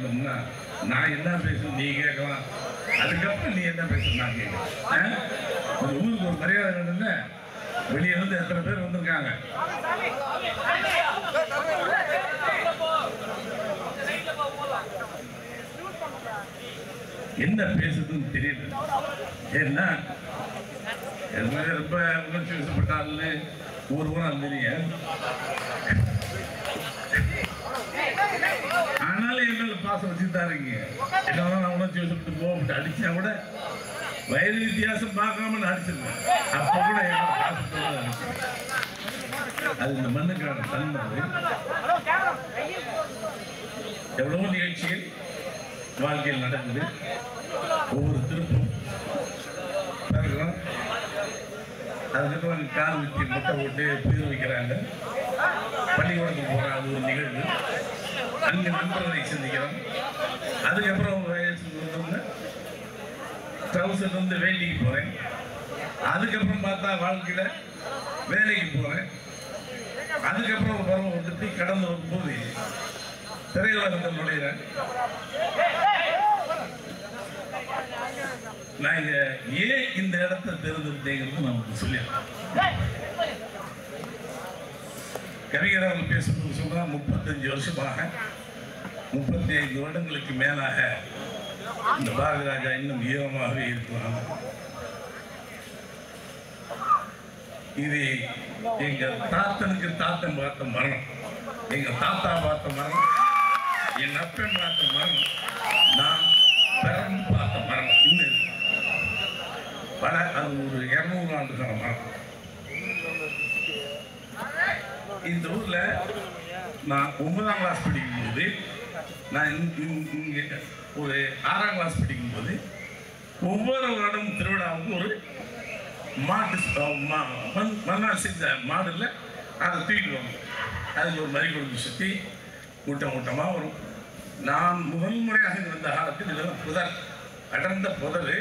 இருந்தோம்னா நான் என்ன பேசும் நீ கேட்கலாம், அதுக்கப்புறம் நீ என்ன பேசணும் நான் கேட்கலாம். ஒரு ஊருக்கு ஒரு மரியாதை வேணும்ல. வெளியே வந்து எத்தனை பேர் வந்திருக்காங்க. என்ன பேசுதுன்னு தெரியல. ஏன்னா ரொம்ப உணர்ச்சி வசப்பட்டான்னு ஊர் ஊரா தெரியும். ஆனாலும் என் மேல பாசம் வச்சுதான் இருக்கீங்க. என்ன நான் உணர்ச்சி வசப்பட்டு போகப்பட்டு அடிச்சா கூட வயது வித்தியாசம் பார்க்காம நான் அடிச்சிருக்கேன். அப்ப கூட என்ன பாசத்தோட அடிச்சேன். அது இந்த மண்ணுக்கான தன்மை. எவ்வளவோ நிகழ்ச்சிகள் வாழ்க்கையில் நடக்குது. ஒவ்வொரு திருப்பும் பிறகுதான் அதுக்கப்புறம் கால் ஊற்றி முட்டை போட்டு பேர் வைக்கிறாங்க. பள்ளிக்கூடத்துக்கு போகிற அது ஒரு நிகழ்வு. அங்கே நண்பர்களை சந்திக்கிறோம். அதுக்கப்புறம் வயசு கொடுத்தோம்னா ட்ரவுசர் வந்து வேண்டிக்கு போகிறேன். அதுக்கப்புறம் பார்த்தா வாழ்க்கையில் வேலைக்கு போகிறேன். அதுக்கப்புறம் ஒரு பருவம் வந்துட்டு கடந்து வரும்போது திரையுலகத்தில் நுழைகிறேன். நான் ஏன் இந்த இடத்தை தேர்ந்தெடுத்தேங்கிறது நமக்கு சொல்லிடுறேன். கவிஞர் அவர்கள் பேசும்போது சொன்னா 35 வருஷமாக 35 வருடங்களுக்கு மேலாக இந்த பாரதி ராஜா இன்னும் ஈரமாகவே இருக்கலாம். இது எங்க தாத்தனுக்கு தாத்தன் பார்த்த மரணம், எங்க தாத்தா பார்த்த மரணம், என் அப்பன் பார்த்த மரணம், நான் பிறந்து பார்த்த மரணம். இன்னும் பல அது ஒரு 200 ஆண்டுகால மரணம். இந்த ஊர்ல நான் 9ஆம் கிளாஸ் படிக்கும்போது, நான் இங்க ஒரு 6ஆம் கிளாஸ் படிக்கும்போது ஒவ்வொரு வருடமும் திருவிழாவுக்கு ஒரு மாட்டு மறுநாள் செஞ்ச மாடுல அதை தூக்கிட்டு வரும். அதுக்கு ஒரு மறி கொடுத்து சுற்றி கூட்டம் கூட்டமாக வரும். நான் முதல் முறையாக இருந்த காலத்தில் இதெல்லாம் புதர், அடர்ந்த புதர்,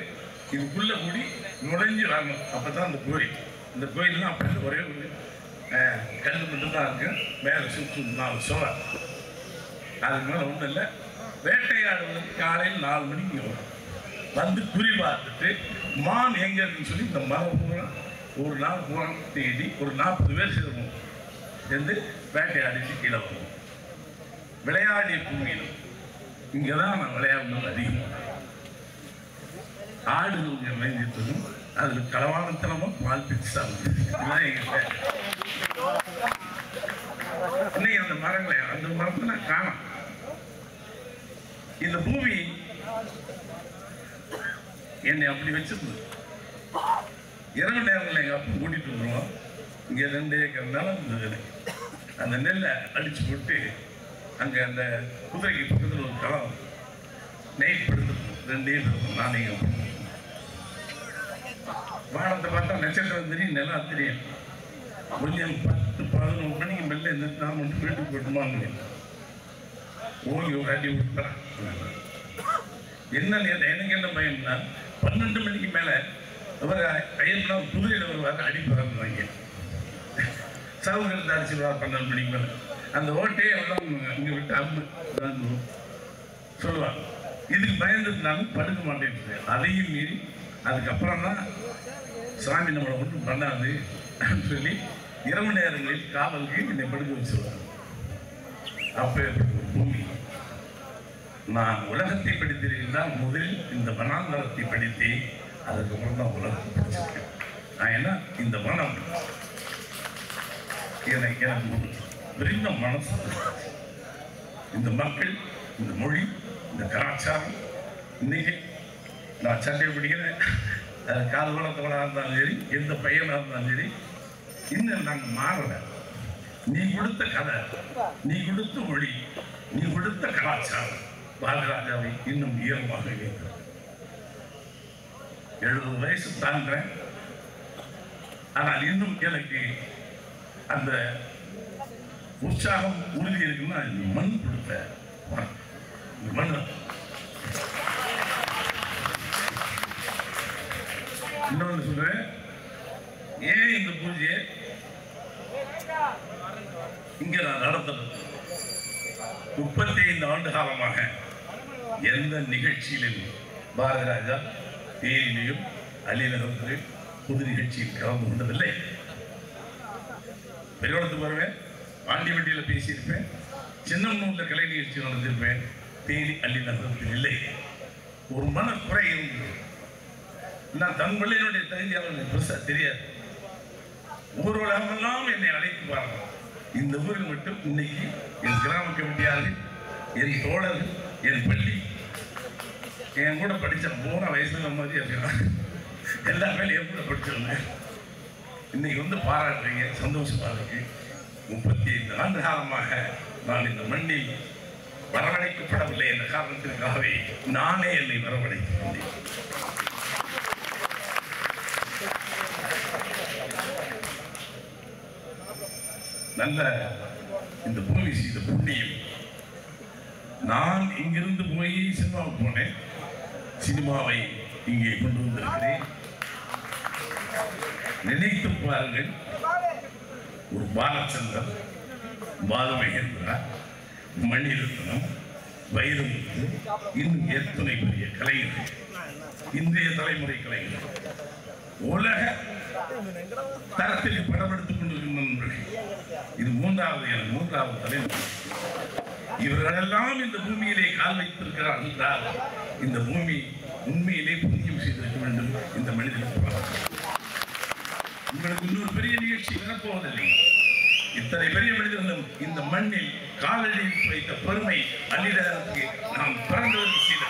இதுக்குள்ள கூடி நுழைஞ்சு வரணும். அப்பதான் அந்த கோயில், இந்த கோயில்லாம் அப்படி ஒரே ஒரு கல் மட்டும்தான் இருக்கு. மேலே சுற்று 4 சோழ, அதுக்கு மேலே ஒன்றும் இல்லை. வேட்டையாடுவதற்கு காலையில் 4 மணிக்கு வரும். வந்து குறி பார்த்துட்டு மான் எங்க இருக்குன்னு சொல்லி இந்த மரம் பூரா ஒரு நாள் பூரா தேடி ஒரு 40 பேர் சேருவோம். சேர்ந்து வேட்டையாடிட்டு கீழே வருவோம். விளையாடிய பூமியில் இங்கதான் நான் விளையாடுறது அதிகமாக. ஆடுகள் மேய்ஞ்சிட்டு அதுல களவானத்தனமும் பால் பிச்சு சாப்பிட்டு இன்னைக்கு அந்த மரங்களை, அந்த மரத்தை நான் காணோம். இந்த பூமி என்னை அப்படி வச்சிருந்தது. இரவு நேரங்களில் எங்கள் அப்பா கூட்டிட்டு வந்துடுவோம். இங்கே 2 ஏக்கர் நிலம் இருந்தது. அந்த நெல்லை அடிச்சு போட்டு அங்கே அந்த குதிரைக்கு பக்கத்தில் ஒரு களம் நெய் படுத்துருக்கும். 2 ஏக்கர் நானே வானத்தை பார்த்தா நட்சத்திரம் தெரியும், நிலம் தெரியும். கொஞ்சம் 10-11 மணிக்கு மெல்ல இருந்துட்டு நான் மட்டும் வீட்டுக்கு போட்டுமான்னு ஓங்கி ஒரு அடி விட்டுறான். என்ன எனக்கு என்ன பயம்னா 12 மணிக்கு மேலே அவர் ஐயம்னா குதிரையில் வருவார், அடிப்பறாங்க. சவுக்கு எடுத்து அடிச்சுடுவார் 12 மணிக்கு மேலே. அந்த ஓட்டையே எல்லாம் இங்கே விட்டு அம்பு சொல்லுவாங்க. இதுக்கு பயந்துருந்தாலும் படுக்க மாட்டேன். அதையும் மீறி அதுக்கப்புறம் தான் சாமி நம்மளை ஒன்றும் பண்ணாது சொல்லி இரவு நேரங்களில் காவலுக்கு என்னை படுக்க வச்சுருவாங்க. அப்போ ஒரு பூமி. நான் உலகத்தை படித்திருந்தால் முதலில் இந்த வனாந்தரத்தை படித்து அதுக்கப்புறம் தான் உலகத்தை படிச்சிருக்கேன். நான் என்ன இந்த வனம் எனக்கு விரிந்த மனசு, இந்த மக்கள், இந்த மொழி, இந்த கலாச்சாரம். இன்னைக்கு நான் சட்டை பிடிக்கிறேன், காது வளர்த்தவனாக இருந்தாலும் சரி, எந்த பையனாக இருந்தாலும் சரி, இன்னும் நாங்கள் மாறலை. நீ கொடுத்த கதை, நீ கொடுத்த மொழி, நீ கொடுத்த கலாச்சாரம் பாரதிராஜாவை இன்னும் ஈரமாக இருக்கிறது. 70 வயசு தாண்டேன். ஆனால் இன்னும் எனக்கு அந்த உற்சாகம் உறுதி இருக்குன்னா இந்த மண் கொடுத்த மண். இன்னொன்று சொல்றேன், ஏன் இந்த பூஜையை இங்க நான் நடத்தணும். 35 ஆண்டு காலமாக எந்த நிகழ்ச்சியிலும் பாரதிராஜா தேனிலையும் அலிநகரத்திலும் பொது நிகழ்ச்சியில் கலந்து கொண்டதில்லை. பெருவளத்துக்கு வருவேன், பாண்டிவட்டியில் பேசியிருப்பேன், சின்னமனூரில் கலை நிகழ்ச்சி நடந்திருப்பேன். தேனி அலிநகரத்தில் இல்லை. ஒரு மனக்குறை இருந்தது. நான் தன் பிள்ளையினுடைய தகுதியாக பெருசாக தெரியாது. ஊர்வலமெல்லாம் என்னை அழைத்து பாருங்க. இந்த ஊரில் மட்டும் இன்னைக்கு என் கிராம கமிட்டியாளர்கள், என் தோழர்கள், என் பள்ளி, என் கூட படித்த 3 வயசுல மாதிரி இருக்கிறான். எல்லாமே என் கூட படிச்சவங்க இன்னைக்கு வந்து பாராட்டுறீங்க, சந்தோஷமா இருக்கு. 35 ஆண்டு காலமாக நான் இந்த மண்ணில் வரவழைக்கப்படவில்லை என்ற காரணத்திற்காகவே நானே என்னை வரவழைக்கிறேன். நல்ல இந்த பூமி செய்த புண்ணியம். நான் இங்கிருந்து போய் சினிமாவுக்கு போனேன். சினிமாவை இங்கே கொண்டு வந்திருக்கிறேன். நினைத்து பாருங்கள், ஒரு பாலச்சந்தர், பாலுமகேந்திரா, மணிரத்னம், வைரமுத்து, இன்னும் எத்தனை பெரிய கலைஞர்கள், இன்றைய தலைமுறை கலைஞர்கள், உலக தரத்தில் படம் எடுத்துக் கொண்டிருக்கின்றனர். இது மூன்றாவது தலைமுறை. இவர்களெல்லாம் இந்த பூமியிலே கால் வைத்திருக்கிறார்கள் என்றால் இந்த பூமி உண்மையிலே புண்ணியம் செய்திருக்க வேண்டும். இந்த மனிதனுக்கு உங்களுக்கு இன்னொரு பெரிய நிகழ்ச்சி வரப்போவதில்லை. இத்தனை பெரிய மனிதர்களும் இந்த மண்ணில் காலடி வைத்த பெருமை அள்ளிடருக்கு நாம் பிறந்தவருக்கு செய்த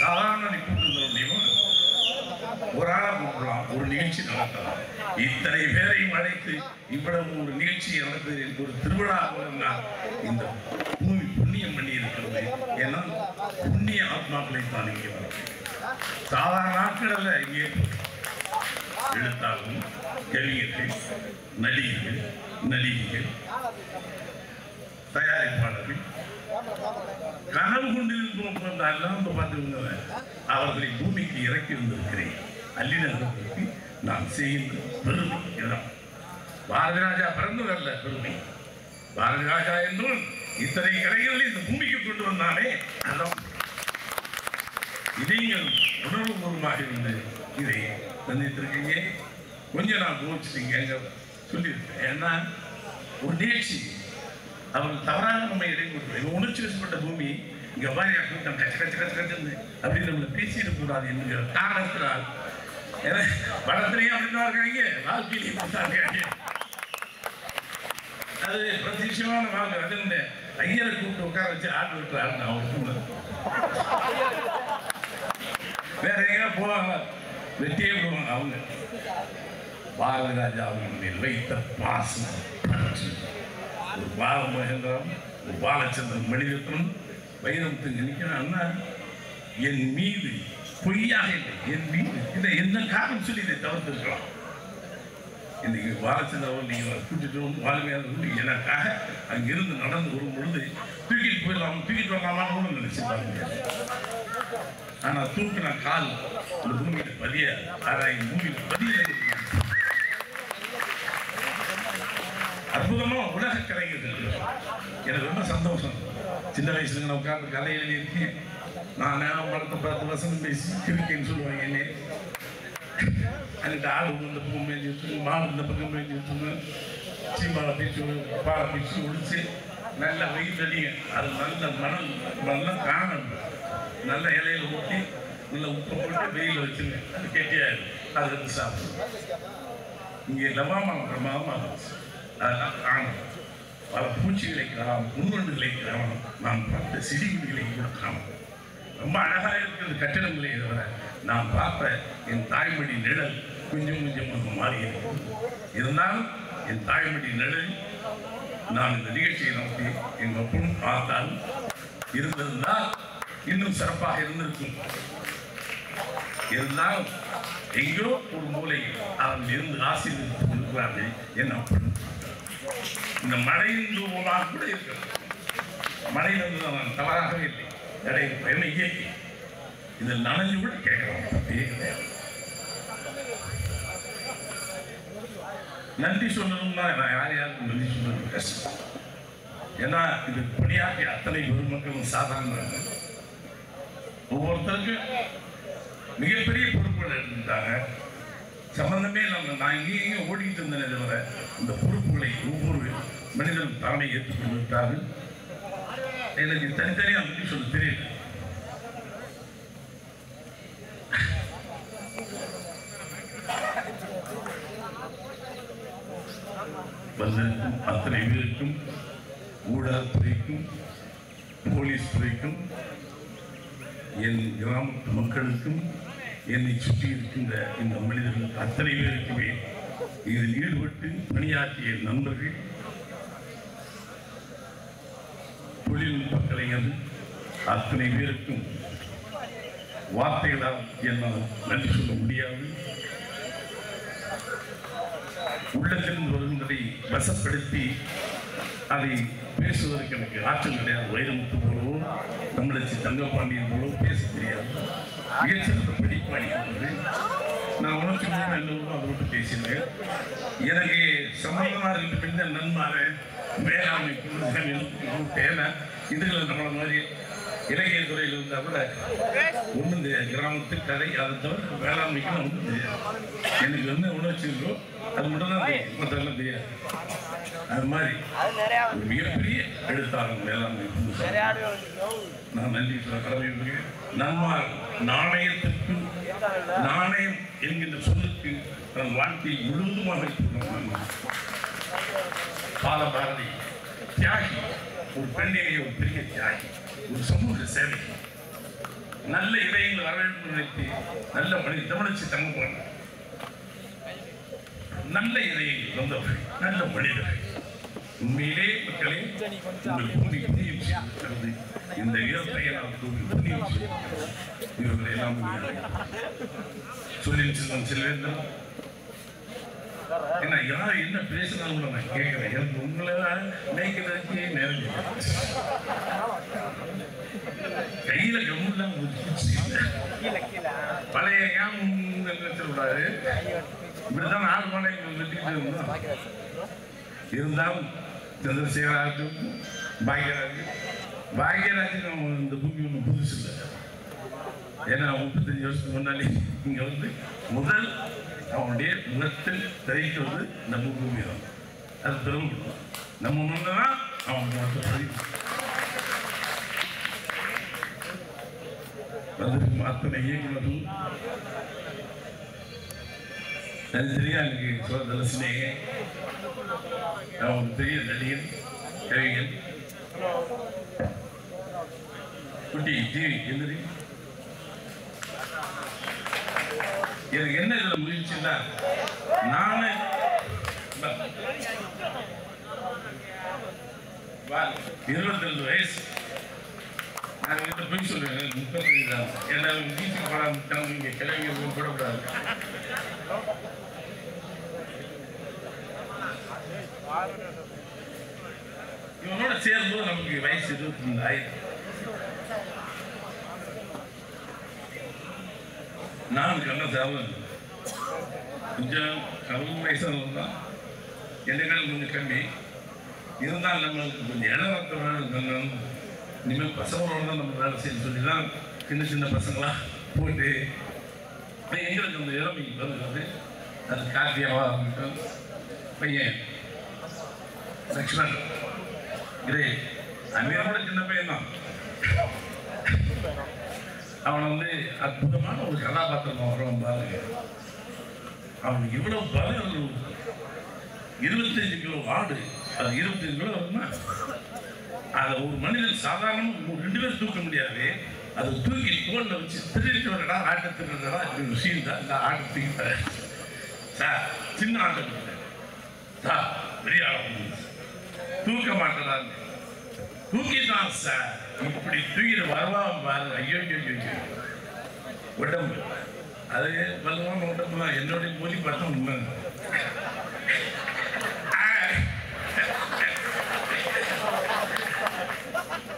சாதாரண கூட்டுதல் முடியும். ஒரு ஆளா கூட்டலாம், ஒரு நிகழ்ச்சி நடத்தலாம். இத்தனை பேரையும் அழைத்து இவ்வளவு ஒரு நிகழ்ச்சியை நடத்துவது ஒரு திருவிழா இந்த பூமி புண்ணியம் பண்ணி இருக்கிறது. ஏன்னா புண்ணிய ஆத்மாக்களை தான் இங்கே வரும். சாதாரண நாட்கள் அல்ல. இங்கே எழுத்தாளர்கள், கவிஞர்கள், நடிகர்கள், நடிகைகள், தயாரிப்பாளர்கள், கனவு கொண்டிருக்கிறோம் எல்லாம் பார்த்துக்கோங்க. அவர்களை பூமிக்கு இறக்கி வந்திருக்கிறேன். அள்ளிநகரத்திற்கு நான் செய்கின்ற பெருமை இடம். பாரதிராஜா பிறந்ததல்ல பெருமை. பாரதிராஜா என்றும் இத்தனை கலைகளை இந்த பூமிக்கு கொண்டு வந்தானே அதான். இதையும் உணர்வுபூர்வமாக இருந்து இதை சந்தித்திருக்கீங்க. கொஞ்சம் நான் கோச்சிட்டீங்க சொல்லியிருக்கேன். ஏன்னா ஒரு நிகழ்ச்சி அவர்கள் தவறாக நம்ம இடைமுறை உணர்ச்சி வசப்பட்ட பூமி இங்க மாதிரி கூட்டம் கச்ச கச்ச கச்ச கச்சன்னு அப்படின்னு நம்மளை பேசிடக்கூடாது என்கிற காரணத்தினால் படத்திலையும் அப்படின்னு இருக்காங்க, வாழ்க்கையிலையும் பார்த்தாங்க. அது பிரதிஷமான வாழ்க்கை. அது ஐயரை கூப்பிட்டு உட்கார வச்சு ஆள் விட்டுறாரு. நான் ஒரு வேற எங்கேயா போவாங்க, வெட்டியே விடுவாங்க. அவங்க பாரதிராஜா அவர்கள் வைத்த பாசம், ஒரு பாலமகேந்திரம், ஒரு பாலச்சந்திரன், மணிரத்னம், வைரமுத்து நினைக்கிறான்னா என் மீது பொய்யாக இல்லை. என் மீது இதை என்ன காரணம் சொல்லி இதை தவிர்த்திருக்கலாம். இன்னைக்கு பாலச்சந்திரன் நீங்கள் கூட்டிட்டு வந்து வாழ்மையாக எனக்காக அங்கிருந்து நடந்து வரும் பொழுது தூக்கிட்டு போயிடலாம், தூக்கிட்டு வரலாமான்னு நினைச்சிருப்பாங்க. ஆனால் தூக்கின கால் இந்த பூமியில பதிய பூமியில பதிய அற்புதமா உலக கலைஞர்கள். எனக்கு ரொம்ப சந்தோஷம். சின்ன வயசுல நான் உட்கார்ந்து கலை எழுதியிருக்கேன். நான் படத்தை 10 வருஷம் பேசி கிருக்கேன்னு சொல்லுவாங்க. என்ன அங்கிட்ட ஆடு இந்த பக்கம் மேய்ச்சி வச்சு, மாடு இந்த பக்கம் மேய்ச்சி வச்சுங்க, சீமாவை பீச்சு பாலை பீச்சு ஒடிச்சு நல்ல வெயில் அடிங்க. அது நல்ல மணல் நல்லா காணணும். நல்ல இலையில ஊட்டி நல்ல உப்பு போட்டு வெயில் வச்சுங்க. அது கெட்டியாயிடும். அது வந்து சாப்பிடும். இங்கே லவாமா அதெல்லாம் காணும். பல பூச்சிகளை காணும், முன்வண்டுகளை காணும், நான் பார்த்த செடிகளை கூட காணும். ரொம்ப அழகாக இருக்கிறது கட்டிடங்களை. தவிர நான் பார்த்த என் தாய்மொழி நிழல் கொஞ்சம் கொஞ்சமாக மாறி இருக்கிறது. இருந்தாலும் என் தாய்மொழி நிழல் நான் இந்த நிகழ்ச்சியை நடத்தி எங்கள் அப்பனும் பார்த்தால் இருந்திருந்தால் இன்னும் சிறப்பாக இருந்திருக்கும். இருந்தாலும் எங்கோ ஒரு மூலையில் அவர்கள் இருந்து ஆசீர்வதித்துக் கொண்டிருக்கிறார்கள். என் அப்பனும் இந்த மழையின் தூவமாக கூட இருக்கிறது. மழையில் வந்து நான் தவறாகவே இல்லை. என்ன இயக்கி இதில் நனைஞ்சு கூட கேட்கிறோம். நன்றி சொல்லணும்னா நான் யார் யாருக்கும் நன்றி சொல்றது கஷ்டம். ஏன்னா இது பணியாற்றிய அத்தனை பெருமக்களும் சாதாரண ஒவ்வொருத்தருக்கும் மிகப்பெரிய பொறுப்புகள் எடுத்துட்டாங்க. சம்பந்தமே இல்லாம நான் இங்கேயும் ஓடிட்டு இருந்தேனே தவிர இந்த பொறுப்புகளை ஒவ்வொரு மனிதனும் தானே ஏற்றுக்கொண்டு விட்டார்கள். எனக்கு தனித்தனியாக பற்றி சொல்ல தெரியல. வந்திருக்கும் அத்தனை பேருக்கும், ஊடகத்துறைக்கும், போலீஸ் துறைக்கும், என் கிராமத்து மக்களுக்கும், என்னை சுற்றி இருக்கின்ற இந்த மனிதர்கள் அத்தனை பேருக்குமே இதில் ஈடுபட்டு பணியாற்றிய நண்பர்கள், தொழில்நுட்ப கலைஞர்கள் அத்தனை பேருக்கும் வார்த்தைகளால் என்னால் நன்றி சொல்ல முடியாது. உள்ளத்திலிருந்து வருகின்றதை வசப்படுத்தி அதை பேசுவதற்கு எனக்கு ஆற்றல் கிடையாது. வைரமுத்து போலவோ தமிழச்சி தங்கப்பாண்டியன் போலவோ பேச தெரியாது. மிகச்சிறந்த படிப்பாளி நான் உணர்ச்சி எல்லோரும் அதை விட்டு பேசினேன். எனக்கு சம்பந்தமாக இருக்கின்ற நன்மார வேளாண்மை தேவை இதுகளை நம்மளை மாதிரி இலக்கிய துறையில் இருந்தால் கூட ஒன்றும் தெரியாது. கிராமத்து கதை அதை தவிர வேளாண்மைக்கு ஒன்றும் தெரியாது. எனக்கு என்ன உணர்ச்சி இருக்கோ அது மட்டும்தான் தெரியும், மற்றெல்லாம் தெரியாது. அது மாதிரி ஒரு மிகப்பெரிய எழுத்தாளர் வேளாண்மை நான் நன்றி சொல்ல கடமைப்படுகிறேன். நன்மார் நாணயத்திற்கு நாணயம் என்கின்ற சொல்லுக்கு தன் வாழ்க்கையை முழுவதுமாக பாலபாரதி தியாகி, ஒரு பெண்ணிலே ஒரு பெரிய தியாகி, ஒரு சமூக சேவை, நல்ல இதயங்கள் வர வேண்டும் நினைத்து நல்ல மனித தமிழச்சி தங்கப்பாண்டி நல்ல இதயங்கள் வந்தவர்கள், நல்ல மனிதர்கள். உண்மையிலே மக்களே உங்கள் பூமி புண்ணியம் செய்திருக்கிறது. இந்த இயற்கையை நாம் புண்ணியம் செய்திருக்கிறது. இவர்களை எல்லாம் சொல்லி செல்வேந்தன் ஏன்னா யார் என்ன பேசினாலும் நான் கேட்கிறேன். எனக்கு உங்களை நினைக்கிறதுக்கே நேரம் கையில கம்முலாம் பழைய விடாது. இப்படித்தான் 4 மாநிலங்கள் வெட்டிக்கிட்டு இருந்தோம். இருந்தாலும் சந்திரசேகராஜும் பாக்யராஜுக்கு இந்த பூமி ஒன்றும் புதுசு இல்லை. ஏன்னா 35 வருஷத்துக்கு முன்னாடி இங்க வந்து முதல் அவனுடைய முகத்தில் தெரிவிக்கிறது நம்ம பூமி தான். அது பெருமை. நம்ம முன்னதான் அவன் வந்திருக்கும் அத்தனை இயக்குநர்கள் தனித்தனியாக எனக்கு சொல்ல சினேக அவன் பெரிய நடிகன் கவிஞன் குட்டி டிவி எழுதி எனக்கு என்ன இதுல முயற்சின்னா நானே 22 வயசு நான் கிட்ட போய் சொல்லுவேன் 35 தான். ஏன்னா வீட்டுக்கு போடாம இங்க கிளம்பி போடக்கூடாது. இவனோட சேரும்போது நமக்கு வயசு 22 ஆயிரம். நான் கண்ண சாவன் கொஞ்சம் கவனம் வயசானவங்க தான். எண்ணெய்கள் கொஞ்சம் கம்மி இருந்தால் நம்மளுக்கு கொஞ்சம் இளவரத்த வேணும். இனிமேல் பசங்களோட தான் நம்ம வேலை செய்யணும் சொல்லி தான் சின்ன சின்ன பசங்களா போட்டு எங்களுக்கு அந்த இளமை வருகிறது. அது கார்த்தியாவா இருக்கட்டும், பையன் லக்ஷ்மண் இதே அந்நியோட சின்ன பையன் தான். அவனை வந்து அற்புதமான ஒரு கதாபாத்திரம் வரும் பாருங்க. அவனுக்கு இவ்வளவு பலம். 25 கிலோ ஆடு, அது 25 கிலோ வரும்னா அதை ஒரு மனிதன் சாதாரணமாக 2 பேர் தூக்க முடியாது. அதை தூக்கி தோல்ல வச்சு திருட்டு வரடா ஆட்டத்துறடா விஷயம் தான். இந்த ஆட்டை தூக்கிட்டார் சார், சின்ன ஆட்டை சார், பெரிய ஆட்டம் தூக்க மாட்டேறாங்க. தூக்கிட்டான் சார், இப்படி தூக்கிட்டு வரலாம் பாருங்க. ஐயோ உடம்பு அது வலுவான உடம்பு தான். என்னுடைய மொழி பார்த்தா உண்மை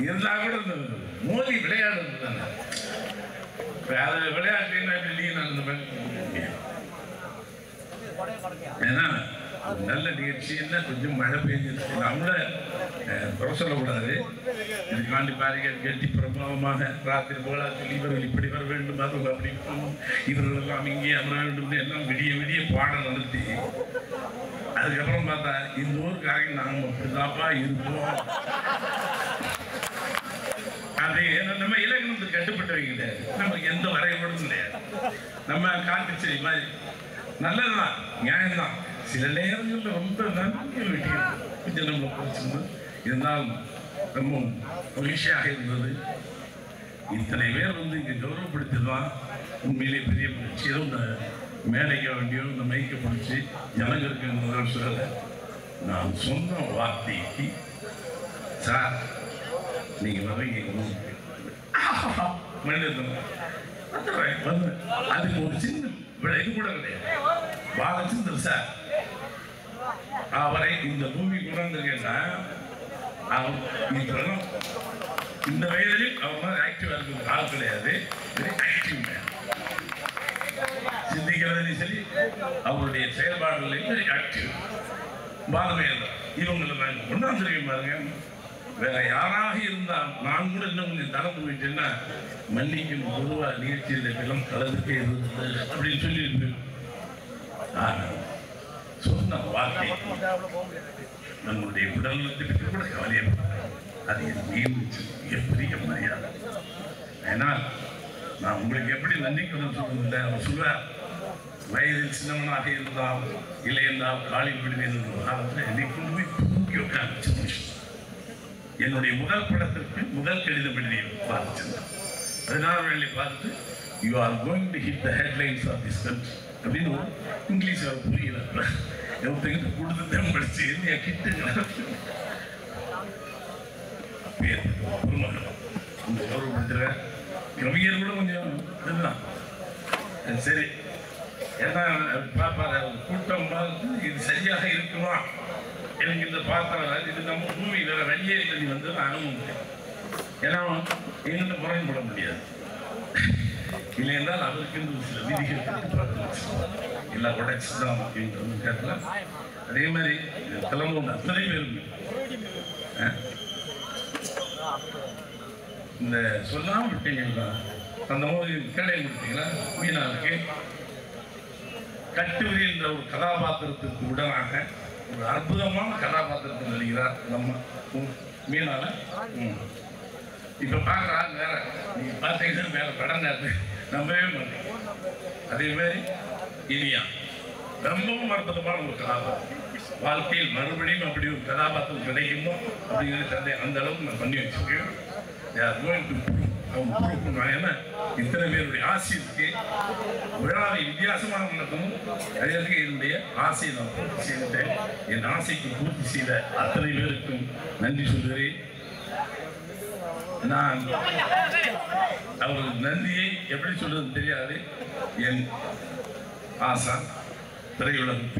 இருந்தா கூட இந்த மோதி விளையாடுறது தானே. அது விளையாட்டுன்னா வெளியே நான் இந்த மாதிரி ஏன்னா நல்ல நிகழ்ச்சி என்ன கொஞ்சம் மழை பெய்ஞ்சிருக்கு நம்மள குறை சொல்லக்கூடாது. இதுக்காண்டி பாருங்க கெட்டி பிரபாவமாக ராத்திரி போலா சொல்லி இவர்கள் இப்படி வர வேண்டும் அது அப்படி இவர்கள் எல்லாம் இங்கே அமர வேண்டும் எல்லாம் விடிய விடிய பாடம் நடத்தி அதுக்கப்புறம் பார்த்தா இந்த ஊருக்காரங்க நாங்கள் அப்படிதாப்பா இருப்போம். அது நம்ம இலக்கணத்துக்கு கட்டுப்பட்டவங்க கிடையாது, நமக்கு எந்த வரைபடமும் கிடையாது. நம்ம காட்டுச்சேரி மாதிரி நல்லதுதான், நியாயம்தான். சில நேரங்களில் ரொம்ப நம்பிக்கை வெட்டி நம்மளை பிடிச்சிருந்தது. இருந்தாலும் ரொம்ப மகிழ்ச்சியாக இருந்தது. இத்தனை பேர் இங்கே கௌரவப்படுத்திதான் உண்மையிலே பெரிய மகிழ்ச்சி. ஏதோ இந்த மேடைக்க வேண்டியோ இந்த மைக்க பிடிச்சி ஜனங்களுக்கு முதல் சொல்ல நான் சொன்ன வார்த்தைக்கு சார் நீங்கள் வரீங்க மனிதன் அதுக்கு ஒரு சின்ன இது கூட கிடையாது. பாலச்சந்தர் சார் அவரை இந்த பூமி கொண்டாந்துருக்கேன்னா இந்த வயதில் அவர் ஆக்டிவா இருக்கிற ஆள் கிடையாது. சிந்திக்கிறதுலையும் சரி அவருடைய செயல்பாடுகளையும் சரி ஆக்டிவ் பாலமையர் இவங்களை நாங்கள் கொண்டாந்துருக்கேன் பாருங்க. வேற யாராக இருந்தால் நான் கூட இன்னும் கொஞ்சம் தளர்ந்து போயிட்டேன்னா மன்னிக்கும் பொதுவாக நிகழ்ச்சியில் எல்லாம் கலந்துக்கே இருந்தது அப்படின்னு சொல்லி சொன்ன வார்த்தை நம்முடைய உடல்நலத்திற்கு கூட கவலையப்பட்டேன். அது என் மீண்டும் மிகப்பெரிய மரியாதை. ஏன்னால் நான் உங்களுக்கு எப்படி நன்றிக்கணும் சொல்றதில்லை. அவர் சொல்வார் வயதில் சின்னவனாக இருந்தால் இல்லை என்றால் காலில் விடுவேன் காலத்தில் என்னை கொண்டு போய் தூக்கி உட்கார்ந்து மனுஷன். என்னுடைய முதல் படத்திற்கு முதல் கடிதம் எழுதிய பாலச்சந்தர் 16 வேலை பார்த்து you are going to hit the headlines of this country அப்படின்னு இங்கிலீஷ் அவர் புரியல. எவ்வளோ கொடுத்து தான் படிச்சு என்ன கிட்டுங்க கௌரவப்படுத்துற கவிஞர் கூட கொஞ்சம் இதுதான் சரி. ஏன்னா பார்ப்பாரு கூட்டம் பார்த்து இது சரியாக இருக்குமா எனக்கு இந்த பார்த்தா இது நம்ம பூமி வேற வெளியே தண்ணி வந்து அனுபவம். ஏன்னா எங்கிட்ட முரண்பட முடியாது. இல்லை என்றால் அதற்கு சில விதிகள் எல்லா ப்ரொடக்ட்ஸ் தான் முக்கியம் கேட்கல. அதே மாதிரி தலைமுறை அத்தனை பேருக்கு இந்த சொல்லாம விட்டீங்களா அந்த மாதிரி கேடை கொடுத்தீங்களா மீனாவுக்கு கட்டுவிரி என்ற ஒரு கதாபாத்திரத்திற்கு உடனாக ஒரு அற்புதமான கதாபாத்திரத்தை நடிக்கிறார் நம்ம மீனால. இப்ப பார்க்குறாங்க வேற நீங்க பார்த்தீங்கன்னா வேற படம் நம்பவே மாட்டேங்க. அதே மாதிரி இனியா ரொம்பவும் அற்புதமான ஒரு கதாபாத்திரம். வாழ்க்கையில் மறுபடியும் அப்படி ஒரு கதாபாத்திரம் கிடைக்குமோ அப்படிங்கிறது அந்த அளவுக்கு நான் பண்ணி வச்சிருக்கேன். ஏன்னா இத்தனை பேருடைய ஆசை இருக்கு. விழாவை வித்தியாசமாக நடத்தணும். அதே என்னுடைய ஆசையை நான் பூர்த்தி செய்துட்டேன். என் ஆசைக்கு பூர்த்தி செய்த அத்தனை பேருக்கும் நன்றி சொல்கிறேன். நான் அவர்கள் நன்றியை எப்படி சொல்றது தெரியாது. என் ஆசா திரையுலகம்